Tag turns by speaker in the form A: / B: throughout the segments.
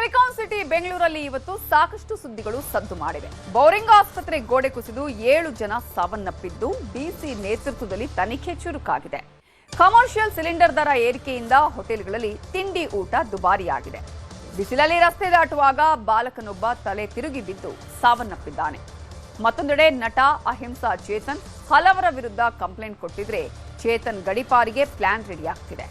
A: Silicon city ಬೆಂಗಳೂರಲ್ಲಿ ಇವತ್ತು ಸಾಕಷ್ಟು ಸುದ್ದಿಗಳು ಸದ್ದು ಮಾಡಿವೆ. ಬೌರಿಂಗ್ ಆಸ್ಪತ್ರೆ ಗೋಡೆ ಕುಸಿದು 7 ಜನ ಸಾವನ್ನಪ್ಪಿದ್ದು ಡಿಸಿ ನೇತೃತ್ವದಲ್ಲಿ ತನಿಖೆ ಚುರುಕಾಗಿದೆ. ಕಮರ್ಷಿಯಲ್ ಸಿಲಿಂಡರ್ ದರ ಏರಿಕೆಯಿಂದ ಹೋಟೆಲ್ಗಳಲ್ಲಿ ತಿಂಡಿ ಊಟ ದುಬಾರಿಯಾಗಿದೆ. ಬಿಸಿಲಲ್ಲಿ ರಸ್ತೆ ದಾಟುವಾಗ ಬಾಲಕನೊಬ್ಬ ತಲೆ ತಿರುಗಿ ಬಿದ್ದು ಸಾವನ್ನಪ್ಪಿದ್ದಾನೆ. ಮತ್ತೊಂದೆಡೆ ನಟ ಅಹಿಂಸಾ ಚೇತನ್ ಹಲವರ ವಿರುದ್ಧ ಕಂಪ್ಲೇಂಟ್ ಕೊಟ್ಟಿದ್ರೆ ಚೇತನ್ ಗಡಿಪಾರಿಗೆ ಪ್ಲಾನ್ ರೆಡಿ ಆಗ್ತಿದೆ.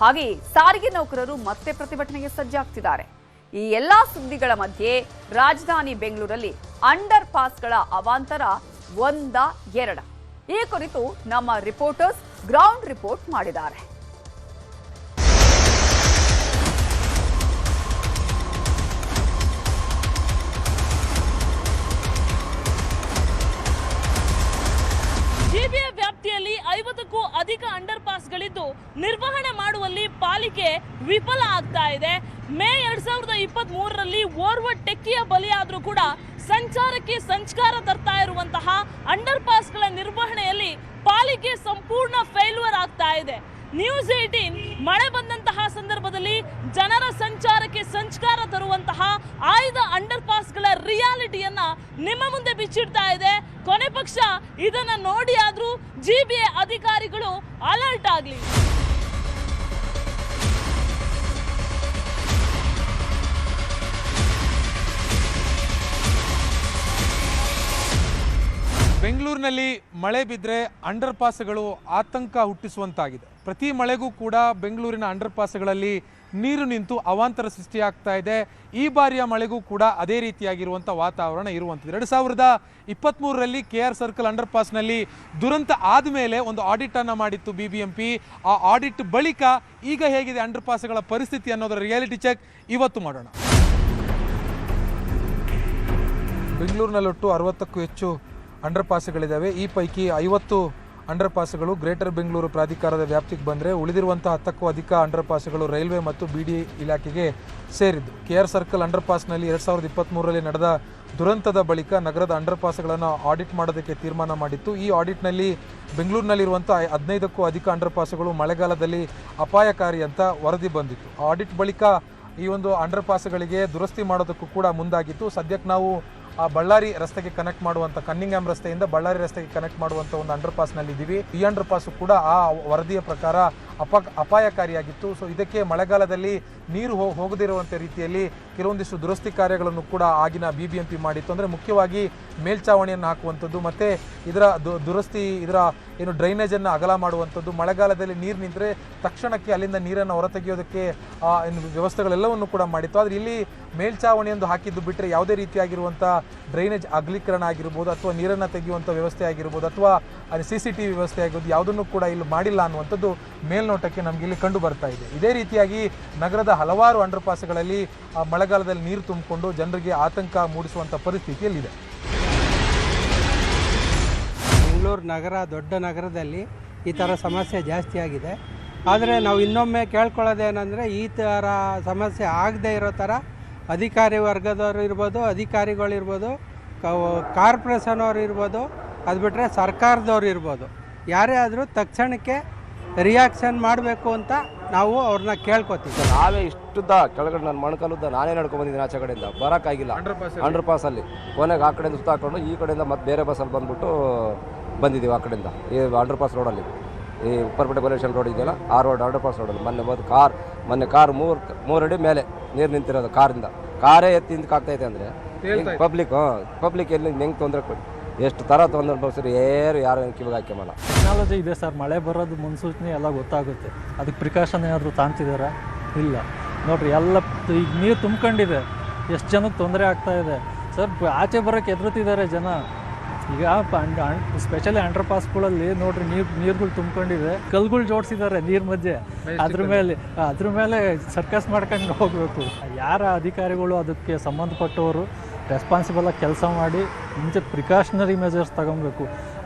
A: ಹಾಗೆ ಸಾರಿಗೆ ನೌಕರರು ಮತ್ತೆ ಪ್ರತಿಭಟನೆಗೆ ಸಜ್ಜಾಗ್ತಿದ್ದಾರೆ. ಈ ಎಲ್ಲಾ ಸುದ್ದಿಗಳ ಮಧ್ಯೆ ರಾಜಧಾನಿ ಬೆಂಗಳೂರಲ್ಲಿ ಅಂಡರ್ ಪಾಸ್ಗಳ ಅವಾಂತರ ಒಂದ ಎರಡ ಈ ಕುರಿತು ನಮ್ಮ ರಿಪೋರ್ಟರ್ಸ್ ಗ್ರೌಂಡ್ ರಿಪೋರ್ಟ್ ಮಾಡಿದ್ದಾರೆ.
B: ಜಿಬಿಎ ವ್ಯಾಪ್ತಿಯಲ್ಲಿ 50ಕ್ಕೂ ಅಧಿಕ ಅಂಡರ್ ಪಾಸ್ಗಳಿದ್ದು ನಿರ್ವಹಣೆ ಮಾಡುವಲ್ಲಿ ಪಾಲಿಕೆ ವಿಫಲ ಆಗ್ತಾ ಇದೆ. ಮೇ 2023ರಲ್ಲಿ ಓರ್ವ ಟೆಕ್ಕಿಯ ಬಲಿಯಾದರೂ ಕೂಡ ಸಂಚಾರಕ್ಕೆ ಸಂಸ್ಕಾರ ತರ್ತಾ ಇರುವಂತಹ ಅಂಡರ್ ಪಾಸ್ಗಳ ನಿರ್ವಹಣೆಯಲ್ಲಿ ಪಾಲಿಕೆ ಸಂಪೂರ್ಣ ಫೇಲ್ಯೂರ್ ಆಗ್ತಾ ಇದೆ. ನ್ಯೂಸ್ 18 ಮಳೆ ಬಂದಂತಹ ಸಂದರ್ಭದಲ್ಲಿ ಜನರ ಸಂಚಾರಕ್ಕೆ ಸಂಸ್ಕಾರ ತರುವಂತಹ ಆಯ್ದ ಅಂಡರ್ ಪಾಸ್ಗಳ ರಿಯಾಲಿಟಿಯನ್ನ ನಿಮ್ಮ ಮುಂದೆ ಬಿಚ್ಚಿಡ್ತಾ ಇದೆ. ಕೊನೆ ಪಕ್ಷ ಇದನ್ನ ನೋಡಿ ಆದ್ರೂ ಜಿಬಿಎ ಅಧಿಕಾರಿಗಳು ಅಲರ್ಟ್ ಆಗಲಿ.
C: ಬೆಂಗಳೂರಿನಲ್ಲಿ ಮಳೆ ಬಿದ್ದರೆ ಅಂಡರ್ ಪಾಸ್ಗಳು ಆತಂಕ ಹುಟ್ಟಿಸುವಂತಾಗಿದೆ. ಪ್ರತಿ ಮಳೆಗೂ ಕೂಡ ಬೆಂಗಳೂರಿನ ಅಂಡರ್ ಪಾಸ್ಗಳಲ್ಲಿ ನೀರು ನಿಂತು ಅವಾಂತರ ಸೃಷ್ಟಿಯಾಗ್ತಾ ಇದೆ. ಈ ಬಾರಿಯ ಮಳೆಗೂ ಕೂಡ ಅದೇ ರೀತಿಯಾಗಿರುವಂಥ ವಾತಾವರಣ ಇರುವಂಥದ್ದು. 2023ರಲ್ಲಿ KR ಸರ್ಕಲ್ ಅಂಡರ್ ಪಾಸ್ನಲ್ಲಿ ದುರಂತ ಆದಮೇಲೆ ಒಂದು ಆಡಿಟನ್ನು ಮಾಡಿತ್ತು BBMP. ಆ ಆಡಿಟ್ ಬಳಿಕ ಈಗ ಹೇಗಿದೆ ಅಂಡರ್ ಪಾಸ್ಗಳ ಪರಿಸ್ಥಿತಿ ಅನ್ನೋದರ ರಿಯಾಲಿಟಿ ಚೆಕ್ ಇವತ್ತು ಮಾಡೋಣ. ಬೆಂಗಳೂರಿನಲ್ಲೊಟ್ಟು 60ಕ್ಕೂ ಹೆಚ್ಚು ಅಂಡರ್ ಪಾಸ್ಗಳಿದ್ದಾವೆ. ಈ ಪೈಕಿ 50 ಅಂಡರ್ ಪಾಸ್ಗಳು ಗ್ರೇಟರ್ ಬೆಂಗಳೂರು ಪ್ರಾಧಿಕಾರದ ವ್ಯಾಪ್ತಿಗೆ ಬಂದರೆ ಉಳಿದಿರುವಂಥ 10ಕ್ಕೂ ಅಧಿಕ ಅಂಡರ್ ಪಾಸ್ಗಳು ರೈಲ್ವೆ ಮತ್ತು BD ಇಲಾಖೆಗೆ ಸೇರಿದ್ದು. KR ಸರ್ಕಲ್ ಅಂಡರ್ ಪಾಸ್ನಲ್ಲಿ 2023ರಲ್ಲಿ ನಡೆದ ದುರಂತದ ಬಳಿಕ ನಗರದ ಅಂಡರ್ ಪಾಸ್ಗಳನ್ನು ಆಡಿಟ್ ಮಾಡೋದಕ್ಕೆ ತೀರ್ಮಾನ ಮಾಡಿತ್ತು. ಈ ಆಡಿಟ್ನಲ್ಲಿ ಬೆಂಗಳೂರಿನಲ್ಲಿರುವಂಥ 15ಕ್ಕೂ ಅಧಿಕ ಅಂಡರ್ ಪಾಸ್ಗಳು ಮಳೆಗಾಲದಲ್ಲಿ ಅಪಾಯಕಾರಿ ಅಂತ ವರದಿ ಬಂದಿತ್ತು. ಆಡಿಟ್ ಬಳಿಕ ಈ ಒಂದು ಅಂಡರ್ ಪಾಸ್ಗಳಿಗೆ ದುರಸ್ತಿ ಮಾಡೋದಕ್ಕೂ ಕೂಡ ಮುಂದಾಗಿತ್ತು. ಸದ್ಯಕ್ಕೆ ನಾವು ಆ ಬಳ್ಳಾರಿ ರಸ್ತೆಗೆ ಕನೆಕ್ಟ್ ಮಾಡುವಂಥ ಕನ್ನಿಂಗ್ಹ್ಯಾಮ್ ರಸ್ತೆಯಿಂದ ಬಳ್ಳಾರಿ ರಸ್ತೆಗೆ ಕನೆಕ್ಟ್ ಮಾಡುವಂಥ ಒಂದು ಅಂಡರ್ ಪಾಸ್ನಲ್ಲಿ ಇದ್ದೀವಿ. ಈ ಅಂಡರ್ ಪಾಸು ಕೂಡ ಆ ವರದಿಯ ಪ್ರಕಾರ ಅಪಾಯಕಾರಿಯಾಗಿತ್ತು. ಸೊ ಇದಕ್ಕೆ ಮಳೆಗಾಲದಲ್ಲಿ ನೀರು ಹೋಗದಿರುವಂಥ ರೀತಿಯಲ್ಲಿ ಕೆಲವೊಂದಿಷ್ಟು ದುರಸ್ತಿ ಕಾರ್ಯಗಳನ್ನು ಕೂಡ ಆಗಿನ BBMP ಮಾಡಿತ್ತು. ಅಂದರೆ ಮುಖ್ಯವಾಗಿ ಮೇಲ್ಛಾವಣಿಯನ್ನು ಹಾಕುವಂಥದ್ದು ಮತ್ತು ಇದರ ದುರಸ್ತಿ ಇದರ ಏನು ಡ್ರೈನೇಜನ್ನು ಅಗಲ ಮಾಡುವಂಥದ್ದು, ಮಳೆಗಾಲದಲ್ಲಿ ನೀರು ನಿಂತರೆ ತಕ್ಷಣಕ್ಕೆ ಅಲ್ಲಿಂದ ನೀರನ್ನು ಹೊರತೆಗೆಯೋದಕ್ಕೆ ವ್ಯವಸ್ಥೆಗಳೆಲ್ಲವನ್ನು ಕೂಡ ಮಾಡಿತ್ತು. ಆದರೆ ಇಲ್ಲಿ ಮೇಲ್ಛಾವಣಿಯೊಂದು ಹಾಕಿದ್ದು ಬಿಟ್ಟರೆ ಯಾವುದೇ ರೀತಿಯಾಗಿರುವಂಥ ಡ್ರೈನೇಜ್ ಅಗಲೀಕರಣ ಆಗಿರ್ಬೋದು ಅಥವಾ ನೀರನ್ನು ತೆಗೆಯುವಂಥ ವ್ಯವಸ್ಥೆ ಆಗಿರ್ಬೋದು ಅಥವಾ CCTV ವ್ಯವಸ್ಥೆ ಆಗಿರ್ಬೋದು ಯಾವುದನ್ನು ಕೂಡ ಇಲ್ಲಿ ಮಾಡಿಲ್ಲ ಅನ್ನುವಂಥದ್ದು ಮೇಲ್ನೋಟಕ್ಕೆ ನಮಗೆ ಇಲ್ಲಿ ಕಂಡು ಬರ್ತಾ ಇದೆ. ಇದೇ ರೀತಿಯಾಗಿ ನಗರದ ಹಲವಾರು ಅಂಡರ್ ಪಾಸ್ಗಳಲ್ಲಿ ಮಳೆಗಾಲದಲ್ಲಿ ನೀರು ತುಂಬಿಕೊಂಡು ಜನರಿಗೆ ಆತಂಕ ಮೂಡಿಸುವಂಥ ಪರಿಸ್ಥಿತಿಯಲ್ಲಿದೆ.
D: ಬೆಂಗಳೂರು ನಗರ ದೊಡ್ಡ ನಗರದಲ್ಲಿ ಈ ಥರ ಸಮಸ್ಯೆ ಜಾಸ್ತಿ ಆಗಿದೆ. ಆದರೆ ನಾವು ಇನ್ನೊಮ್ಮೆ ಕೇಳ್ಕೊಳ್ಳೋದೇನೆಂದರೆ ಈ ಥರ ಸಮಸ್ಯೆ ಆಗದೇ ಇರೋ ಥರ ಅಧಿಕಾರಿ ವರ್ಗದವರು ಇರ್ಬೋದು, ಅಧಿಕಾರಿಗಳಿರ್ಬೋದು, ಕಾರ್ಪೊರೇಷನ್ ಅವರು ಇರ್ಬೋದು, ಅದು ಬಿಟ್ಟರೆ ಸರ್ಕಾರದವ್ರು ಇರ್ಬೋದು, ಯಾರೇ ಆದರೂ ತಕ್ಷಣಕ್ಕೆ ರಿಯಾಕ್ಷನ್ ಮಾಡಬೇಕು ಅಂತ ನಾವು ಅವ್ರನ್ನ ಕೇಳ್ಕೊತೀವಿ.
E: ನಾವೇ ಇಷ್ಟುದ್ದ ಕೆಳಗಡೆ ನಾನು ಮೊಣಕಾಲುದ್ದ ನಾನೇ ನಡ್ಕೊಂಡ್ಬಂದಿದ್ದೀನಿ. ಆಚೆ ಕಡೆಯಿಂದ ಬರೋಕ್ಕಾಗಿಲ್ಲ ಅಂಡರ್ ಪಾಸಲ್ಲಿ. ಕೊನೆಗೆ ಆ ಕಡೆಯಿಂದ ಸುತ್ತಾಕೊಂಡು ಈ ಕಡೆಯಿಂದ ಮತ್ತೆ ಬೇರೆ ಬಸ್ಸಲ್ಲಿ ಬಂದುಬಿಟ್ಟು ಬಂದಿದ್ದೀವಿ. ಆ ಕಡೆಯಿಂದ ಈ ಅಂಡರ್ ಪಾಸ್ ರೋಡಲ್ಲಿ ಈ ಉಪ್ಪರಪೇಟೆ ಬಲೇಶನ್ ರೋಡ್ ಇದೆಯಲ್ಲ, ಆ ರೋಡ್ ಅಂಡರ್ ಪಾಸ್ ರೋಡಲ್ಲಿ ಮೊನ್ನೆ ಕಾರ್ 3 ಅಡಿ ಮೇಲೆ ನೀರು ನಿಂತಿರೋದು. ಕಾರೇ ಎತ್ತಿ ಹಿಂದಕ್ಕಾಗ್ತೈತೆ ಅಂದರೆ ಪಬ್ಲಿಕ್ ಎಲ್ಲಿ ಹೆಂಗೆ ತೊಂದರೆ ಕೊಡಿ ಎಷ್ಟು ಥರ ತೊಂದರೆ ಬಸ್ಸರು ಯಾರು ಕಿವಿಗೆ ಹಾಕ್ಯಮಲ್ಲ.
F: ಟೆಕ್ನಾಲಜಿ ಇದೆ ಸರ್. ಮಳೆ ಬರೋದು ಮುನ್ಸೂಚನೆ ಎಲ್ಲ ಗೊತ್ತಾಗುತ್ತೆ. ಅದಕ್ಕೆ ಪ್ರಿಕಾಷನ್ ಏನಾದರೂ ತಾಂತಿದಾರ? ಇಲ್ಲ ನೋಡಿರಿ, ಎಲ್ಲ ಈಗ ನೀರು ತುಂಬ್ಕೊಂಡಿದೆ. ಎಷ್ಟು ಜನಕ್ಕೆ ತೊಂದರೆ ಆಗ್ತಾ ಇದೆ ಸರ್. ಆಚೆ ಬರೋಕ್ಕೆ ಎದುರುತ್ತಿದ್ದಾರೆ ಜನ. ಈಗ ಸ್ಪೆಷಲಿ ಅಂಡರ್ ಪಾಸ್ಗಳಲ್ಲಿ ನೋಡ್ರಿ ನೀರುಗಳು ತುಂಬ್ಕೊಂಡಿದೆ. ಕಲ್ಗಳು ಜೋಡಿಸಿದ್ದಾರೆ ನೀರು ಮಧ್ಯೆ. ಅದ್ರ ಮೇಲೆ ಸರ್ಕಸ್ ಮಾಡ್ಕೊಂಡು ಹೋಗಬೇಕು. ಯಾರ ಅಧಿಕಾರಿಗಳು ಅದಕ್ಕೆ ಸಂಬಂಧಪಟ್ಟವರು ರೆಸ್ಪಾನ್ಸಿಬಲಾಗಿ ಕೆಲಸ ಮಾಡಿ ಮುಂಚೆ ಪ್ರಿಕಾಷನರಿ ಮೆಜರ್ಸ್ ತಗೊಬೇಕು.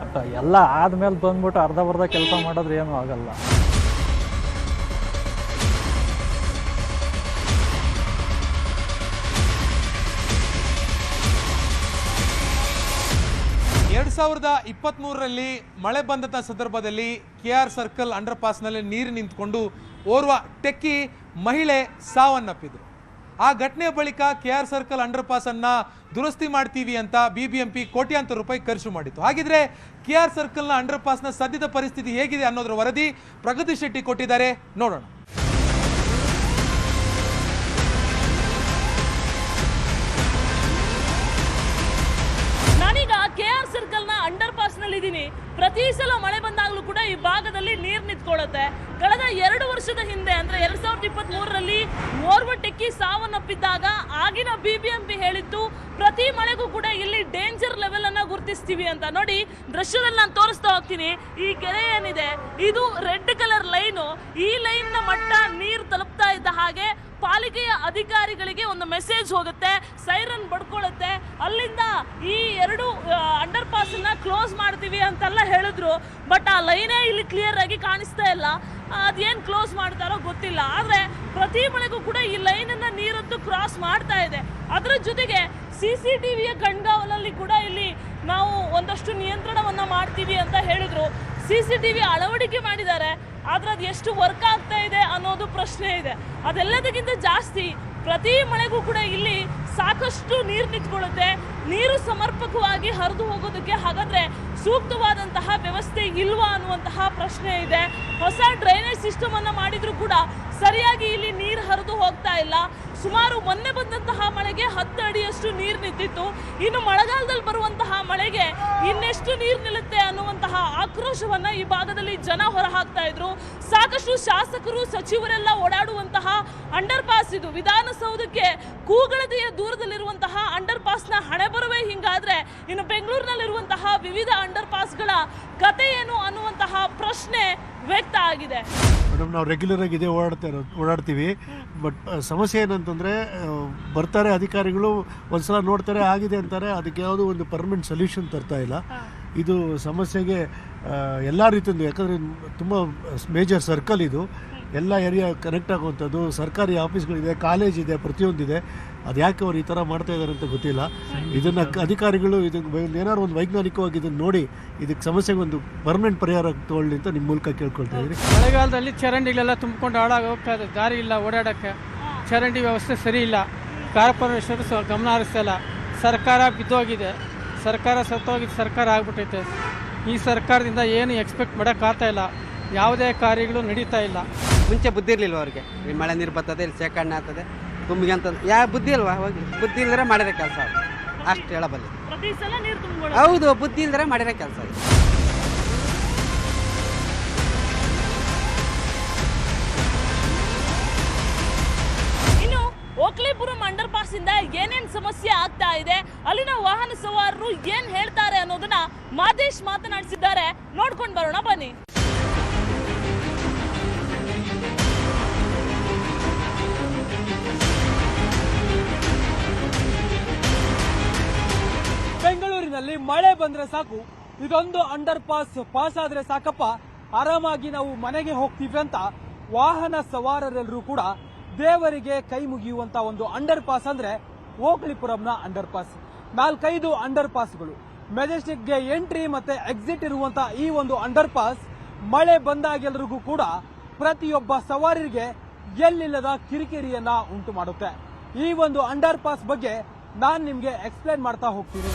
F: ಎಲ್ಲ ಆದಮೇಲೆ ಬಂದ್ಬಿಟ್ಟು ಅರ್ಧ ಕೆಲಸ ಮಾಡಿದ್ರೆ ಏನೂ ಆಗಲ್ಲ.
C: 2023ರಲ್ಲಿ ಮಳೆ ಬಂದಂಥ ಸಂದರ್ಭದಲ್ಲಿ KR ಸರ್ಕಲ್ ಅಂಡರ್ ಪಾಸ್ನಲ್ಲಿ ನೀರು ನಿಂತುಕೊಂಡು ಓರ್ವ ಟೆಕ್ಕಿ ಮಹಿಳೆ ಸಾವನ್ನಪ್ಪಿದ್ರು. ಆ ಘಟನೆಯ ಬಳಿಕ KR ಸರ್ಕಲ್ ಅಂಡರ್ ಪಾಸ್ ಅನ್ನ ದುರಸ್ತಿ ಮಾಡ್ತೀವಿ ಅಂತ BBMP ಕೋಟ್ಯಾಂತರ ರೂಪಾಯಿ ಖರ್ಚು ಮಾಡಿತ್ತು. ಹಾಗಿದ್ರೆ KR ಸರ್ಕಲ್ನ ಅಂಡರ್ ಪಾಸ್ನ ಸದ್ಯದ ಪರಿಸ್ಥಿತಿ ಹೇಗಿದೆ ಅನ್ನೋದರ ವರದಿ ಪ್ರಗತಿ ಶೆಟ್ಟಿ ಕೊಟ್ಟಿದ್ದಾರೆ, ನೋಡೋಣ.
B: ನಾನೀಗ KR ಸರ್ಕಲ್ ನ ಅಂಡರ್ ಪಾಸ್ ನಲ್ಲಿ ಇದ್ದೀನಿ. ಪ್ರತಿ ಸಲ ಮಳೆ ಬಂದಾಗಲೂ ಕೂಡ ಈ ಭಾಗದಲ್ಲಿ ನೀರು ನಿಂತ್ಕೊಳ್ಳುತ್ತೆ. ಕಳೆದ 2 ವರ್ಷದ ಹಿಂದೆ ಅಂದ್ರೆ 2023ರಲ್ಲಿ ಓರ್ವ ಟೆಕ್ಕಿ ಸಾವನ್ನಪ್ಪಿದ್ದಾಗ ಆಗಿನ BBMP ಹೇಳಿತ್ತು ಪ್ರತಿ ಮಳೆಗೂ ಕೂಡ ಇಲ್ಲಿ ಡೇಂಜರ್ ಲೆವೆಲ್ ಅನ್ನ ಗುರುತಿಸ್ತೀವಿ ಅಂತ. ನೋಡಿ ದೃಶ್ಯದಲ್ಲಿ ನಾನು ತೋರಿಸ್ತಾ ಹೋಗ್ತೀನಿ. ಈ ಕೆರೆ ಏನಿದೆ ಇದು ರೆಡ್ ಕಲರ್ ಲೈನು. ಈ ಲೈನ್ ನ ಮಟ್ಟ ನೀರು ತಲುಪ್ತಾ ಇದ್ದ ಹಾಗೆ ಪಾಲಿಕೆಯ ಅಧಿಕಾರಿಗಳಿಗೆ ಒಂದು ಮೆಸೇಜ್ ಹೋಗುತ್ತೆ, ಸೈರನ್ ಬಡ್ಕೊಳ್ಳುತ್ತೆ. ಅಲ್ಲಿಂದ ಈ 2 ಅಂಡರ್ ಪಾಸ್ ಅನ್ನ ಕ್ಲೋಸ್ ಮಾಡ್ತೀವಿ ಅಂತೆಲ್ಲ ಹೇಳಿದ್ರು. ಬಟ್ ಆ ಲೈನೇ ಇಲ್ಲಿ ಕ್ಲಿಯರ್ ಆಗಿ ಕಾಣಿಸ್ತಾ ಇಲ್ಲ. ಅದೇನ್ ಕ್ಲೋಸ್ ಮಾಡ್ತಾರೋ ಗೊತ್ತಿಲ್ಲ. ಆದ್ರೆ ಪ್ರತಿ ಮಳೆಗೂ ಕೂಡ ಈ ಲೈನ್ ಅನ್ನ ನೀರಂತೂ ಕ್ರಾಸ್ ಮಾಡ್ತಾ ಇದೆ. ಅದರ ಜೊತೆಗೆ CCTVಯ ಕಣ್ಗಾವಲಲ್ಲಿ ಕೂಡ ಇಲ್ಲಿ ನಾವು ಒಂದಷ್ಟು ನಿಯಂತ್ರಣವನ್ನ ಮಾಡ್ತೀವಿ ಅಂತ ಹೇಳಿದ್ರು. CCTV ಅಳವಡಿಕೆ ಮಾಡಿದ್ದಾರೆ, ಆದ್ರೆ ಅದು ಎಷ್ಟು ವರ್ಕ್ ಆಗ್ತಾ ಇದೆ ಅನ್ನೋದು ಪ್ರಶ್ನೆ ಇದೆ. ಅದೆಲ್ಲದಕ್ಕಿಂತ ಜಾಸ್ತಿ ಪ್ರತಿ ಮಳೆಗೂ ಕೂಡ ಇಲ್ಲಿ ಸಾಕಷ್ಟು ನೀರು ನಿಂತ್ಕೊಳ್ಳುತ್ತೆ. ನೀರು ಸಮರ್ಪಕವಾಗಿ ಹರಿದು ಹೋಗೋದಕ್ಕೆ ಹಾಗಾದ್ರೆ ಸೂಕ್ತವಾದಂತಹ ವ್ಯವಸ್ಥೆ ಇಲ್ವಾ ಅನ್ನುವಂತಹ ಪ್ರಶ್ನೆ ಇದೆ. ಹೊಸ ಡ್ರೈನೇಜ್ ಸಿಸ್ಟಮ್ ಅನ್ನ ಮಾಡಿದ್ರು ಕೂಡ ಸರಿಯಾಗಿ ಇಲ್ಲಿ ನೀರು ಹರಿದು ಹೋಗ್ತಾ ಇಲ್ಲ. ಸುಮಾರು ಮೊನ್ನೆ ಬಂದಂತಹ ಮಳೆಗೆ 10 ಅಡಿಯಷ್ಟು ನೀರು ನಿಂತಿತ್ತು. ಇನ್ನು ಮಳೆಗಾಲದಲ್ಲಿ ಬರುವಂತಹ ಮಳೆಗೆ ಇನ್ನೆಷ್ಟು ನೀರು ನಿಲ್ಲುತ್ತೆ ಅನ್ನುವಂತಹ ಆಕ್ರೋಶವನ್ನ ಈ ಭಾಗದಲ್ಲಿ ಜನ ಹೊರ ಹಾಕ್ತಾ ಇದ್ರು. ಸಾಕಷ್ಟು ಶಾಸಕರು ಸಚಿವರೆಲ್ಲ ಓಡಾಡುವಂತಹ ಅಂಡರ್ ಪಾಸ್ ಇದು. ವಿಧಾನಸೌಧಕ್ಕೆ ಕೂಗಳತೆಯ ದೂರದಲ್ಲಿರುವಂತಹ ಅಂಡರ್ ಪಾಸ್ ನ ಹಣೆ ಬರುವೆ ಹಿಂಗಾದ್ರೆ ಇನ್ನು ಬೆಂಗಳೂರಿನಲ್ಲಿರುವಂತಹ ವಿವಿಧ ಅಂಡರ್ ಪಾಸ್ಗಳ ಕತೆ ಏನು ಅನ್ನುವಂತಹ ಪ್ರಶ್ನೆ ವ್ಯಕ್ತ ಆಗಿದೆ.
G: ಮೇಡಮ್, ನಾವು ರೆಗ್ಯುಲರ್ ಆಗಿ ಇದೇ ಓಡಾಡ್ತೀವಿ. ಬಟ್ ಸಮಸ್ಯೆ ಏನಂತಂದರೆ ಬರ್ತಾರೆ ಅಧಿಕಾರಿಗಳು, ಒಂದ್ಸಲ ನೋಡ್ತಾರೆ ಆಗಿದೆ ಅಂತಾರೆ, ಅದಕ್ಕೆ ಯಾವುದೋ ಒಂದು ಪರ್ಮನೆಂಟ್ ಸೊಲ್ಯೂಷನ್ ತರ್ತಾ ಇಲ್ಲ. ಇದು ಸಮಸ್ಯೆಗೆ ಎಲ್ಲ ರೀತಿಯಿಂದ, ಯಾಕಂದರೆ ತುಂಬ ಮೇಜರ್ ಸರ್ಕಲ್ ಇದು, ಎಲ್ಲ ಏರಿಯಾ ಕನೆಕ್ಟ್ ಆಗುವಂಥದ್ದು, ಸರ್ಕಾರಿ ಆಫೀಸ್ಗಳಿದೆ, ಕಾಲೇಜ್ ಇದೆ, ಪ್ರತಿಯೊಂದಿದೆ. ಅದು ಯಾಕೆ ಅವ್ರು ಈ ಥರ ಮಾಡ್ತಾ ಇದ್ದಾರೆ ಅಂತ ಗೊತ್ತಿಲ್ಲ. ಇದನ್ನು ಅಧಿಕಾರಿಗಳು ಇದನ್ನು ಏನಾದ್ರು ಒಂದು ವೈಜ್ಞಾನಿಕವಾಗಿ ಇದನ್ನು ನೋಡಿ ಇದಕ್ಕೆ ಸಮಸ್ಯೆಗೆ ಒಂದು ಪರ್ಮನೆಂಟ್ ಪರಿಹಾರ ತಗೊಳ್ಳಿ ಅಂತ ನಿಮ್ಮ ಮೂಲಕ ಕೇಳ್ಕೊಳ್ತಾ ಇದ್ದೀರಿ.
D: ಮಳೆಗಾಲದಲ್ಲಿ ಚರಂಡಿಗಳೆಲ್ಲ ತುಂಬಿಕೊಂಡು ಹಾಳಾಗಿ ಹೋಗ್ತಾ ಇದೆ. ದಾರಿ ಇಲ್ಲ ಓಡಾಡೋಕ್ಕೆ, ಚರಂಡಿ ವ್ಯವಸ್ಥೆ ಸರಿ ಇಲ್ಲ. ಕಾರ್ಪೊರೇಷನ್ ಗಮನ ಹರಿಸ್ತಾ ಇಲ್ಲ. ಸರ್ಕಾರ ಬಿದ್ದೋಗಿದೆ, ಸರ್ಕಾರ ಸತ್ತೋಗಿದ್ದು ಸರ್ಕಾರ ಆಗ್ಬಿಟ್ಟೈತೆ. ಈ ಸರ್ಕಾರದಿಂದ ಏನು ಎಕ್ಸ್ಪೆಕ್ಟ್ ಮಾಡೋಕ್ಕಾಗ್ತಾ ಇಲ್ಲ. ಯಾವುದೇ ಕಾರ್ಯಗಳು ನಡೀತಾ ಇಲ್ಲ.
H: ಮುಂಚೆ ಬುದ್ಧಿ ಇರಲಿಲ್ವ ಅವ್ರಿಗೆ? ಈ ಮಳೆ ನೀರು ಬರ್ತದೆ, ಇಲ್ಲಿ ಶೇಖರಣೆ ಆಗ್ತದೆ, ತುಂಬಿಗೆ ಅಂತ ಯಾವ ಬುದ್ಧಿ ಇಲ್ವಾ? ಹೋಗಿ ಬುದ್ಧಿ ಇಲ್ದರೆ ಮಾಡಿರೋ ಕೆಲಸ ಅಷ್ಟು ಹೇಳಬಲ್ಲಿ.
B: ಪ್ರತಿ ಸಲ ನೀರು ತುಂಬಿಕೊಳ್ಳೋದು.
H: ಹೌದು, ಬುದ್ಧಿ ಇಲ್ದರೆ ಮಾಡಿರೋ ಕೆಲಸ.
B: ಇನ್ನು ಓಕ್ಲಿಪುರಂ ಅಂಡರ್ ಪಾಸ್ ಇಂದ ಏನೇನ್ ಸಮಸ್ಯೆ ಆಗ್ತಾ ಇದೆ, ಅಲ್ಲಿನ ವಾಹನ ಸವಾರರು ಏನ್ ಹೇಳ್ತಾರೆ ಅನ್ನೋದನ್ನ ಮಾದೇಶ್ ಮಾತನಾಡಿಸಿದ್ದಾರೆ. ನೋಡ್ಕೊಂಡು ಬರೋಣ ಬನ್ನಿ.
I: ಬೆಂಗಳೂರಿನಲ್ಲಿ ಮಳೆ ಬಂದ್ರೆ ಸಾಕು, ಇದೊಂದು ಅಂಡರ್ ಪಾಸ್ ಆದ್ರೆ ಸಾಕಪ್ಪ, ಆರಾಮಾಗಿ ನಾವು ಮನೆಗೆ ಹೋಗ್ತೀವಿ ಅಂತ ವಾಹನ ಸವಾರರೆಲ್ಲರೂ ಕೂಡ ದೇವರಿಗೆ ಕೈ ಮುಗಿಯುವಂತ ಒಂದು ಅಂಡರ್ ಪಾಸ್ ಅಂದ್ರೆ ಓಕ್ಲಿಪುರಂನ ಅಂಡರ್ ಪಾಸ್. 4-5 ಅಂಡರ್ ಪಾಸ್ಗಳು, ಮೆಜೆಸ್ಟಿಕ್ಗೆ ಎಂಟ್ರಿ ಮತ್ತೆ ಎಕ್ಸಿಟ್ ಇರುವಂತ ಈ ಒಂದು ಅಂಡರ್ ಪಾಸ್ ಮಳೆ ಬಂದಾಗೆಲ್ಲರಿಗೂ ಕೂಡ ಪ್ರತಿಯೊಬ್ಬ ಸವಾರರಿಗೆ ಎಲ್ಲಿಲ್ಲದ ಕಿರಿಕಿರಿಯನ್ನ ಉಂಟು ಮಾಡುತ್ತೆ. ಈ ಒಂದು ಅಂಡರ್ ಪಾಸ್ ಬಗ್ಗೆ ನಾನು ನಿಮ್ಗೆ ಎಕ್ಸ್ಪ್ಲೇನ್ ಮಾಡ್ತಾ ಹೋಗ್ತೀನಿ.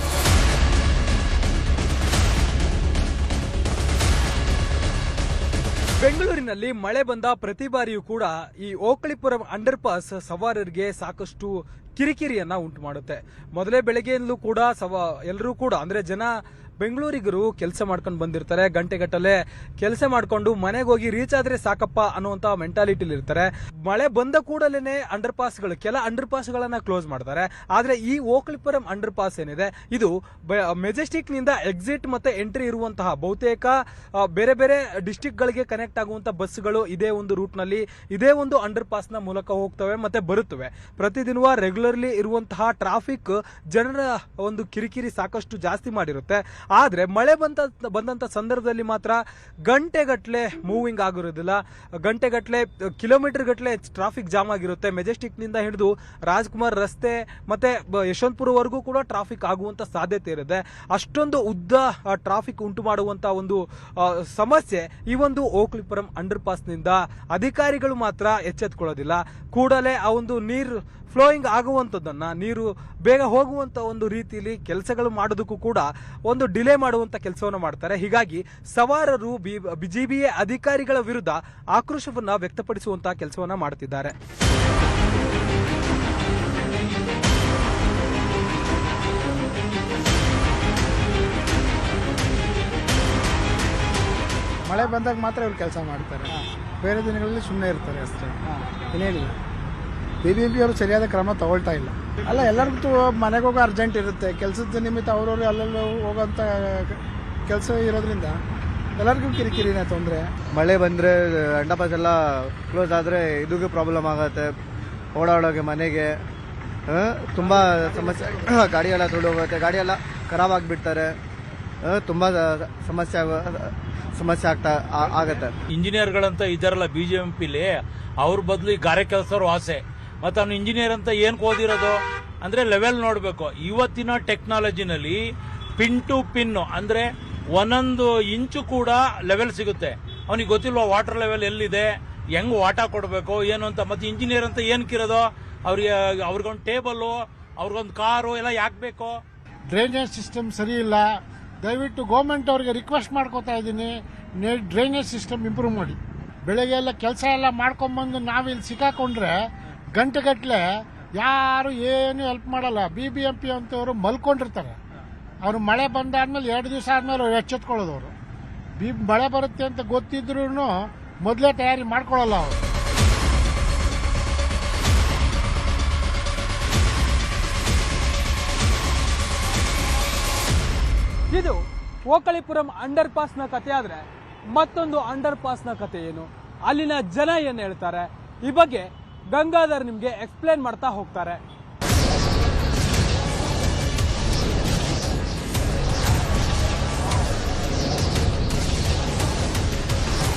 I: ಬೆಂಗಳೂರಿನಲ್ಲಿ ಮಳೆ ಬಂದ ಪ್ರತಿ ಬಾರಿಯೂ ಕೂಡ ಈ ಓಕ್ಲಿಪುರಂ ಅಂಡರ್ ಪಾಸ್ ಸವಾರರಿಗೆ ಸಾಕಷ್ಟು ಕಿರಿಕಿರಿಯನ್ನ ಉಂಟು ಮಾಡುತ್ತೆ. ಮೊದಲೇ ಬೆಳಗ್ಗೆಯಲ್ಲೂ ಕೂಡ ಎಲ್ಲರೂ ಕೂಡ ಅಂದ್ರೆ ಜನ ಬೆಂಗಳೂರಿಗರು ಕೆಲಸ ಮಾಡ್ಕೊಂಡು ಬಂದಿರ್ತಾರೆ, ಗಂಟೆಗಟ್ಟಲೆ ಕೆಲಸ ಮಾಡ್ಕೊಂಡು ಮನೆಗೆ ಹೋಗಿ ರೀಚ್ ಆದ್ರೆ ಸಾಕಪ್ಪ ಅನ್ನುವಂತ ಮೆಂಟಾಲಿಟಿಲಿ ಇರ್ತಾರೆ. ಮಳೆ ಬಂದ ಕೂಡಲೇ ಅಂಡರ್ ಪಾಸ್ಗಳು, ಕೆಲ ಅಂಡರ್ ಪಾಸ್ಗಳನ್ನ ಕ್ಲೋಸ್ ಮಾಡ್ತಾರೆ. ಆದ್ರೆ ಈ ಓಕ್ಲಿಪುರಂ ಅಂಡರ್ ಪಾಸ್ ಏನಿದೆ ಇದು ಮೆಜೆಸ್ಟಿಕ್ ನಿಂದ ಎಕ್ಸಿಟ್ ಮತ್ತೆ ಎಂಟ್ರಿ ಇರುವಂತಹ ಬಹುತೇಕ ಬೇರೆ ಬೇರೆ ಡಿಸ್ಟಿಕ್ ಗಳಿಗೆ ಕನೆಕ್ಟ್ ಆಗುವಂತ ಬಸ್ಗಳು ಇದೇ ಒಂದು ರೂಟ್ ನಲ್ಲಿ ಇದೇ ಒಂದು ಅಂಡರ್ ಪಾಸ್ ನ ಮೂಲಕ ಹೋಗ್ತವೆ ಮತ್ತೆ ಬರುತ್ತವೆ. ಪ್ರತಿದಿನ ರೆಗ್ಯುಲರ್ಲಿ ಇರುವಂತಹ ಟ್ರಾಫಿಕ್ ಜನರ ಒಂದು ಕಿರಿಕಿರಿ ಸಾಕಷ್ಟು ಜಾಸ್ತಿ ಮಾಡಿರುತ್ತೆ. ಆದ್ರೆ ಮಳೆ ಬಂದಂತ ಸಂದರ್ಭದಲ್ಲಿ ಮಾತ್ರ ಗಂಟೆಗಟ್ಟಲೆ ಮೂವಿಂಗ್ ಆಗಿರೋದಿಲ್ಲ, ಗಂಟೆಗಟ್ಟಲೆ ಕಿಲೋಮೀಟರ್ ಗಟ್ಟಲೆ ಟ್ರಾಫಿಕ್ ಜಾಮ್ ಆಗಿರುತ್ತೆ. ಮೆಜೆಸ್ಟಿಕ್ ನಿಂದ ಹಿಡಿದು ರಾಜ್ಕುಮಾರ್ ರಸ್ತೆ ಮತ್ತೆ ಯಶವಂತಪುರವರೆಗೂ ಕೂಡ ಟ್ರಾಫಿಕ್ ಆಗುವಂತ ಸಾಧ್ಯತೆ ಇರುತ್ತೆ. ಅಷ್ಟೊಂದು ಉದ್ದ ಟ್ರಾಫಿಕ್ ಉಂಟು ಮಾಡುವಂತ ಒಂದು ಸಮಸ್ಯೆ ಈ ಒಂದು ಓಕ್ಲಿಪುರಂ ಅಂಡರ್ ಪಾಸ್ ನಿಂದ ಅಧಿಕಾರಿಗಳು ಮಾತ್ರ ಎಚ್ಚೆತ್ಕೊಳ್ಳೋದಿಲ್ಲ. ಕೂಡಲೇ ಆ ಒಂದು ನೀರು ಫ್ಲೋಯಿಂಗ್ ಆಗುವಂಥದ್ದನ್ನು, ನೀರು ಬೇಗ ಹೋಗುವಂಥ ಒಂದು ರೀತಿಯಲ್ಲಿ ಕೆಲಸಗಳು ಮಾಡೋದಕ್ಕೂ ಕೂಡ ಒಂದು ಡಿಲೇ ಮಾಡುವಂಥ ಕೆಲಸವನ್ನು ಮಾಡ್ತಾರೆ. ಹೀಗಾಗಿ ಸವಾರರು BGBA ಅಧಿಕಾರಿಗಳ ವಿರುದ್ಧ ಆಕ್ರೋಶವನ್ನು ವ್ಯಕ್ತಪಡಿಸುವಂಥ ಕೆಲಸವನ್ನು ಮಾಡ್ತಿದ್ದಾರೆ.
J: ಮಳೆ ಬಂದಾಗ ಮಾತ್ರ ಇವ್ರು ಕೆಲಸ ಮಾಡ್ತಾರೆ, ಬೇರೆ ದಿನಗಳಲ್ಲಿ ಸುಮ್ಮನೆ ಇರ್ತಾರೆ ಅಷ್ಟೇ. ಏನೇನಿಲ್ಲ, BBMP ಅವರು ಸರಿಯಾದ ಕ್ರಮ ತಗೊಳ್ತಾ ಇಲ್ಲ. ಅಲ್ಲ, ಎಲ್ಲರಿಗೂ ಮನೆಗೆ ಹೋಗೋ ಅರ್ಜೆಂಟ್ ಇರುತ್ತೆ, ಕೆಲಸದ ನಿಮಿತ್ತ ಅವ್ರವ್ರು ಅಲ್ಲೆಲ್ಲ ಹೋಗೋಂಥ ಕೆಲಸ ಇರೋದ್ರಿಂದ ಎಲ್ಲರಿಗೂ ಕಿರಿಕಿರಿನೇ ತೊಂದರೆ.
K: ಮಳೆ ಬಂದರೆ ಅಂಡರ್ಪಾಸ್ ಎಲ್ಲ ಕ್ಲೋಸ್ ಆದರೆ ಇದಕ್ಕೂ ಪ್ರಾಬ್ಲಮ್ ಆಗುತ್ತೆ, ಓಡಾಡೋಕ್ಕೆ ಮನೆಗೆ ತುಂಬ ಸಮಸ್ಯೆ. ಗಾಡಿ ಎಲ್ಲ ತುಳಿದೋಗುತ್ತೆ, ಗಾಡಿ ಎಲ್ಲ ಖರಾಬ್ ಆಗಿಬಿಡ್ತಾರೆ, ತುಂಬ ಸಮಸ್ಯೆ ಆಗತ್ತೆ.
L: ಇಂಜಿನಿಯರ್ಗಳಂತ ಇದ್ದಾರಲ್ಲ BJMPಲಿ, ಅವ್ರ ಬದಲು ಈ ಗಾರೆ ಕೆಲಸವ್ರು ಆಸೆ. ಮತ್ತು ಅವ್ನು ಇಂಜಿನಿಯರ್ ಅಂತ ಏನಕ್ಕೆ ಓದಿರೋದು ಅಂದರೆ ಲೆವೆಲ್ ನೋಡಬೇಕು. ಇವತ್ತಿನ ಟೆಕ್ನಾಲಜಿನಲ್ಲಿ ಪಿನ್ ಟು ಪಿನ್ನು ಅಂದರೆ ಒಂದೊಂದು ಇಂಚು ಕೂಡ ಲೆವೆಲ್ ಸಿಗುತ್ತೆ. ಅವನಿಗೆ ಗೊತ್ತಿಲ್ವ ವಾಟರ್ ಲೆವೆಲ್ ಎಲ್ಲಿದೆ, ಹೆಂಗೆ ವಾಟ ಕೊಡಬೇಕು ಏನು ಅಂತ. ಮತ್ತು ಇಂಜಿನಿಯರ್ ಅಂತ ಏನಕ್ಕಿರೋದು, ಅವ್ರಿಗೊಂದು ಟೇಬಲ್ಲು, ಅವ್ರಿಗೊಂದು ಕಾರು ಎಲ್ಲ ಯಾಕೆ ಬೇಕು?
J: ಡ್ರೈನೇಜ್ ಸಿಸ್ಟಮ್ ಸರಿ ಇಲ್ಲ. ದಯವಿಟ್ಟು ಗೌರ್ಮೆಂಟ್ ಅವ್ರಿಗೆ ರಿಕ್ವೆಸ್ಟ್ ಮಾಡ್ಕೋತಾ ಇದ್ದೀನಿ, ಡ್ರೈನೇಜ್ ಸಿಸ್ಟಮ್ ಇಂಪ್ರೂವ್ ಮಾಡಿ. ಬೆಳಗ್ಗೆ ಎಲ್ಲ ಕೆಲಸ ಎಲ್ಲ ಮಾಡ್ಕೊಂಬಂದು ನಾವಿಲ್ಲಿ ಸಿಕ್ಕಾಕೊಂಡ್ರೆ ಗಂಟೆಗಟ್ಟಲೆ ಯಾರು ಏನು ಹೆಲ್ಪ್ ಮಾಡಲ್ಲ. BBMP ಅಂತವರು ಮಲ್ಕೊಂಡಿರ್ತಾರೆ. ಅವರು ಮಳೆ ಬಂದಾದ್ಮೇಲೆ 2 ದಿವಸ ಆದ್ಮೇಲೆ ಅವ್ರು ಎಚ್ಚೆತ್ಕೊಳ್ಳೋದು. ಅವರು ಮಳೆ ಬರುತ್ತೆ ಅಂತ ಗೊತ್ತಿದ್ರು ಮೊದಲೇ ತಯಾರಿ ಮಾಡ್ಕೊಳ್ಳಲ್ಲ ಅವರು.
I: ಇದು ಓಕಳಿಪುರಂ ಅಂಡರ್ ಪಾಸ್ನ ಕಥೆ. ಆದರೆ ಮತ್ತೊಂದು ಅಂಡರ್ ಪಾಸ್ನ ಕಥೆ ಏನು, ಅಲ್ಲಿನ ಜನ ಏನು ಹೇಳ್ತಾರೆ, ಈ ಬಗ್ಗೆ ಗಂಗಾಧರ್ ನಿಮಗೆ ಎಕ್ಸ್ಪ್ಲೇನ್ ಮಾಡ್ತಾ ಹೋಗ್ತಾರೆ.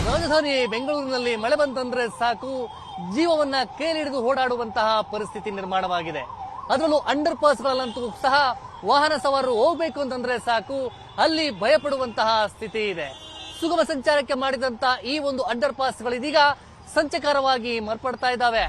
M: ರಾಜಧಾನಿ ಬೆಂಗಳೂರಿನಲ್ಲಿ ಮಳೆ ಬಂತಂದ್ರೆ ಸಾಕು, ಜೀವವನ್ನ ಕೇಳಿಡಿದು ಓಡಾಡುವಂತಹ ಪರಿಸ್ಥಿತಿ ನಿರ್ಮಾಣವಾಗಿದೆ. ಅದರಲ್ಲೂ ಅಂಡರ್ ಪಾಸ್ಗಳಲ್ಲಂತೂ ಸಹ ವಾಹನ ಸವಾರರು ಹೋಗ್ಬೇಕು ಅಂತಂದ್ರೆ ಸಾಕು, ಅಲ್ಲಿ ಭಯಪಡುವಂತಹ ಸ್ಥಿತಿ ಇದೆ. ಸುಗಮ ಸಂಚಾರಕ್ಕೆ ಮಾಡಿದಂತ ಈ ಒಂದು ಅಂಡರ್ ಪಾಸ್ಗಳು ಇದೀಗ ಸಂಚಕಾರವಾಗಿ ಮಾರ್ಪಡ್ತಾ ಇದ್ದಾವೆ.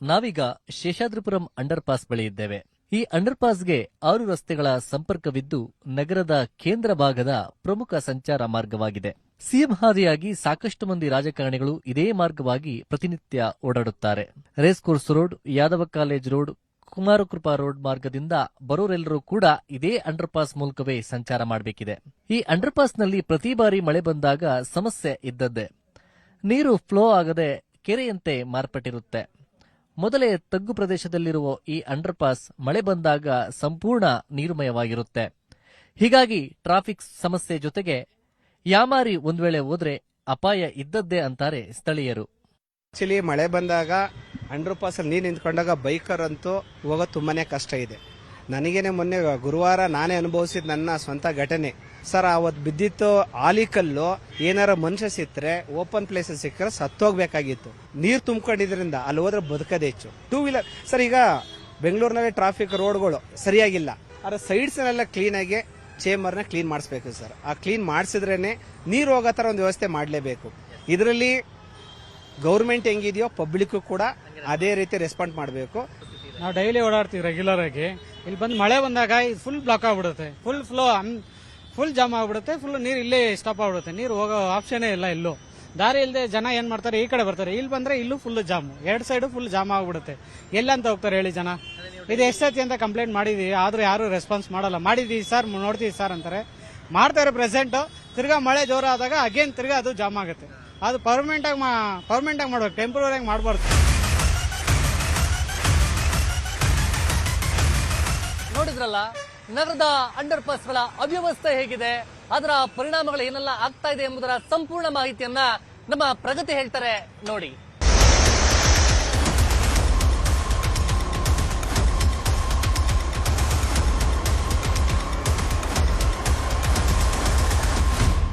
M: ನಾವೀಗ ಶೇಷಾದ್ರಿಪುರಂ ಅಂಡರ್ ಪಾಸ್ ಬಳಿ ಇದ್ದೇವೆ. ಈ ಅಂಡರ್ ಪಾಸ್ಗೆ 6 ರಸ್ತೆಗಳ ಸಂಪರ್ಕವಿದ್ದು ನಗರದ ಕೇಂದ್ರ ಭಾಗದ ಪ್ರಮುಖ ಸಂಚಾರ ಮಾರ್ಗವಾಗಿದೆ. ಸಿಎಂ ಹಾದಿಯಾಗಿ ಸಾಕಷ್ಟು ಮಂದಿ ರಾಜಕಾರಣಿಗಳು ಇದೇ ಮಾರ್ಗವಾಗಿ ಪ್ರತಿನಿತ್ಯ ಓಡಾಡುತ್ತಾರೆ. Race course road, Yadava college road, Kumarakrupa road ಮಾರ್ಗದಿಂದ ಬರೋರೆಲ್ಲರೂ ಕೂಡ ಇದೇ ಅಂಡರ್ ಪಾಸ್ ಮೂಲಕವೇ ಸಂಚಾರ ಮಾಡಬೇಕಿದೆ. ಈ ಅಂಡರ್ ಪಾಸ್ನಲ್ಲಿ ಪ್ರತಿ ಬಾರಿ ಮಳೆ ಬಂದಾಗ ಸಮಸ್ಯೆ ಇದ್ದದ್ದೇ. ನೀರು ಫ್ಲೋ ಆಗದೆ ಕೆರೆಯಂತೆ ಮಾರ್ಪಟ್ಟಿರುತ್ತೆ. ಮೊದಲೇ ತಗ್ಗು ಪ್ರದೇಶದಲ್ಲಿರುವ ಈ ಅಂಡರ್ ಪಾಸ್ ಮಳೆ ಬಂದಾಗ ಸಂಪೂರ್ಣ ನೀರುಮಯವಾಗಿರುತ್ತೆ. ಹೀಗಾಗಿ ಟ್ರಾಫಿಕ್ ಸಮಸ್ಯೆ ಜೊತೆಗೆ ಯಾಮಾರಿ ಒಂದ್ ವೇಳೆ ಹೋದ್ರೆ ಅಪಾಯ ಇದ್ದದ್ದೇ ಅಂತಾರೆ ಸ್ಥಳೀಯರು.
H: ಆಕ್ಚುಲಿ ಮಳೆ ಬಂದಾಗ ಅಂಡರ್ ಪಾಸ್ ಅಲ್ಲಿ ನೀರು ನಿಂತ್ಕೊಂಡಾಗ ಬೈಕರ್ ಅಂತೂ ಹೋಗೋದು ತುಂಬಾನೇ ಕಷ್ಟ ಇದೆ. ನನಗೇನೆ ಮೊನ್ನೆ ಗುರುವಾರ ನಾನೇ ಅನುಭವಿಸಿದ ನನ್ನ ಸ್ವಂತ ಘಟನೆ ಸರ್. ಅವತ್ತು ಬಿದ್ದಿತ್ತು ಆಲಿಕಲ್ಲು, ಏನಾರ ಮನುಷ್ಯ ಸಿಕ್ಕರೆ ಓಪನ್ ಪ್ಲೇಸ್ ಸಿಕ್ಕರೆ ಸತ್ತೋಗ್ಬೇಕಾಗಿತ್ತು. ನೀರು ತುಂಬಿಕೊಂಡಿದ್ರಿಂದ ಅಲ್ಲಿ ಹೋದ್ರೆ ಬದುಕದೇ ಹೆಚ್ಚು. 2 ವೀಲರ್ ಸರ್, ಈಗ ಬೆಂಗಳೂರಿನಲ್ಲಿ ಟ್ರಾಫಿಕ್ ರೋಡ್ಗಳು ಸರಿಯಾಗಿಲ್ಲ, ಆದರೆ ಸೈಡ್ಸ್ನೆಲ್ಲ ಕ್ಲೀನಾಗಿ ಚೇಂಬರ್ನ ಕ್ಲೀನ್ ಮಾಡಿಸ್ಬೇಕು ಸರ್. ಆ ಕ್ಲೀನ್ ಮಾಡಿಸಿದ್ರೇನೆ ನೀರು ಹೋಗೋ ಥರ ಒಂದು ವ್ಯವಸ್ಥೆ ಮಾಡಲೇಬೇಕು. ಇದರಲ್ಲಿ ಗೌರ್ಮೆಂಟ್ ಹೆಂಗಿದೆಯೋ ಪಬ್ಲಿಕ್ ಕೂಡ ಅದೇ ರೀತಿ ರೆಸ್ಪಾಂಡ್ ಮಾಡಬೇಕು.
J: ನಾವು ಡೈಲಿ ಓಡಾಡ್ತೀವಿ ರೆಗ್ಯುಲರ್ ಆಗಿ. ಇಲ್ಲಿ ಬಂದು ಮಳೆ ಬಂದಾಗ ಫುಲ್ ಬ್ಲಾಕ್ ಆಗ್ಬಿಡುತ್ತೆ, ಫುಲ್ ಫ್ಲೋ ಫುಲ್ ಜಾಮ್ ಆಗ್ಬಿಡುತ್ತೆ, ಫುಲ್ ನೀರು ಇಲ್ಲೇ ಸ್ಟಾಪ್ ಆಗ್ಬಿಡುತ್ತೆ. ನೀರು ಹೋಗೋ ಆಪ್ಷನೇ ಇಲ್ಲ, ಇಲ್ಲೂ ದಾರಿ ಇಲ್ಲದೆ ಜನ ಏನ್ ಮಾಡ್ತಾರೆ, ಈ ಕಡೆ ಬರ್ತಾರೆ, ಇಲ್ಲಿ ಬಂದ್ರೆ ಇಲ್ಲೂ full jam, 2 side full jam ಆಗ್ಬಿಡುತ್ತೆ. ಎಲ್ಲಂತ ಹೋಗ್ತಾರೆ ಹೇಳಿ ಜನ? ಇದು ಎಷ್ಟೊತ್ತಿ ಅಂತ ಕಂಪ್ಲೇಂಟ್ ಮಾಡಿದೀವಿ, ಆದ್ರೂ ಯಾರು ರೆಸ್ಪಾನ್ಸ್ ಮಾಡಲ್ಲ. ಮಾಡಿದೀವಿ ಸರ್, ನೋಡ್ತೀವಿ ಸರ್ ಅಂತಾರೆ, ಮಾಡ್ತಾರೆ ಪ್ರೆಸೆಂಟ್. ತಿರ್ಗಾ ಮಳೆ ಜೋರ ಆದಾಗ ಅಗೇನ್ ತಿರ್ಗಾ ಅದು ಜಾಮ್ ಆಗುತ್ತೆ. ಅದು ಪರ್ಮನೆಂಟ್ ಆಗಿ ಮಾಡ್ಬೇಕು, ಟೆಂಪ್ರರಿ ಆಗಿ ಮಾಡಬಾರ್ದು.
M: ನೋಡಿದ್ರಲ್ಲ ನಗರದ ಅಂಡರ್ ಪಾಸ್ಗಳ ಅವ್ಯವಸ್ಥೆ ಹೇಗಿದೆ, ಅದರ ಪರಿಣಾಮಗಳು ಏನೆಲ್ಲ ಆಗ್ತಾ ಇದೆ ಎಂಬುದರ ಸಂಪೂರ್ಣ ಮಾಹಿತಿಯನ್ನ ನಮ್ಮ ಪ್ರಗತಿ ಹೇಳ್ತಾರೆ ನೋಡಿ.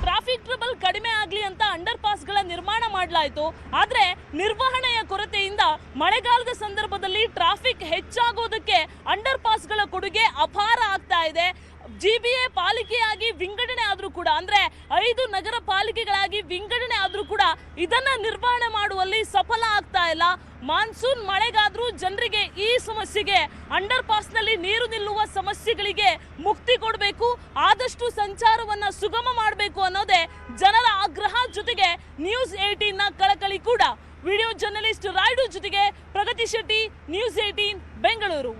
B: ಟ್ರಾಫಿಕ್ ಟ್ರಬಲ್ ಕಡಿಮೆ ಆಗ್ಲಿ ಅಂತ ಅಂಡರ್ ಪಾಸ್ಗಳ ನಿರ್ಮಾಣ ಮಾಡಲಾಯಿತು. ಆದ್ರೆ ನಿರ್ವಹಣೆಯ ಕೊರತೆಯಿಂದ ಮಳೆಗಾಲದ ಸಂದರ್ಭದಲ್ಲಿ ಟ್ರಾಫಿಕ್ ಹೆಚ್ಚಾಗೋದಕ್ಕೆ ಅಂಡರ್ ಪಾಸ್ಗಳ ಕೊಡುಗೆ ಅಪಾರ ಆಗ್ತಾ ಇದೆ. GBA ಪಾಲಿಕೆಯಾಗಿ ವಿಂಗಡಣೆ ಆದ್ರೂ ಕೂಡ, ಅಂದ್ರೆ 5 ನಗರ ಪಾಲಿಕೆಗಳಾಗಿ ವಿಂಗಡಣೆ ಆದ್ರೂ ಕೂಡ ಇದನ್ನ ನಿರ್ವಹಣೆ ಮಾಡುವಲ್ಲಿ ಸಫಲ ಆಗ್ತಾ ಇಲ್ಲ. ಮಾನ್ಸೂನ್ ಮಳೆಗಾದ್ರೂ ಜನರಿಗೆ ಈ ಸಮಸ್ಯೆಗೆ, ಅಂಡರ್ ಪಾಸ್ ನಲ್ಲಿ ನೀರು ನಿಲ್ಲುವ ಸಮಸ್ಯೆಗಳಿಗೆ ಮುಕ್ತಿ ಕೊಡಬೇಕು, ಆದಷ್ಟು ಸಂಚಾರವನ್ನ ಸುಗಮ ಮಾಡಬೇಕು ಅನ್ನೋದೇ ಜನರ ಆಗ್ರಹ. ಜೊತೆಗೆ ನ್ಯೂಸ್ 18 ನ ಕಳಕಳಿ ಕೂಡ. ವಿಡಿಯೋ ಜರ್ನಲಿಸ್ಟ್ ರಾಯ್ಡು ಜೊತೆಗೆ ಪ್ರಗತಿ ಶೆಟ್ಟಿ, ನ್ಯೂಸ್ 18 ಬೆಂಗಳೂರು.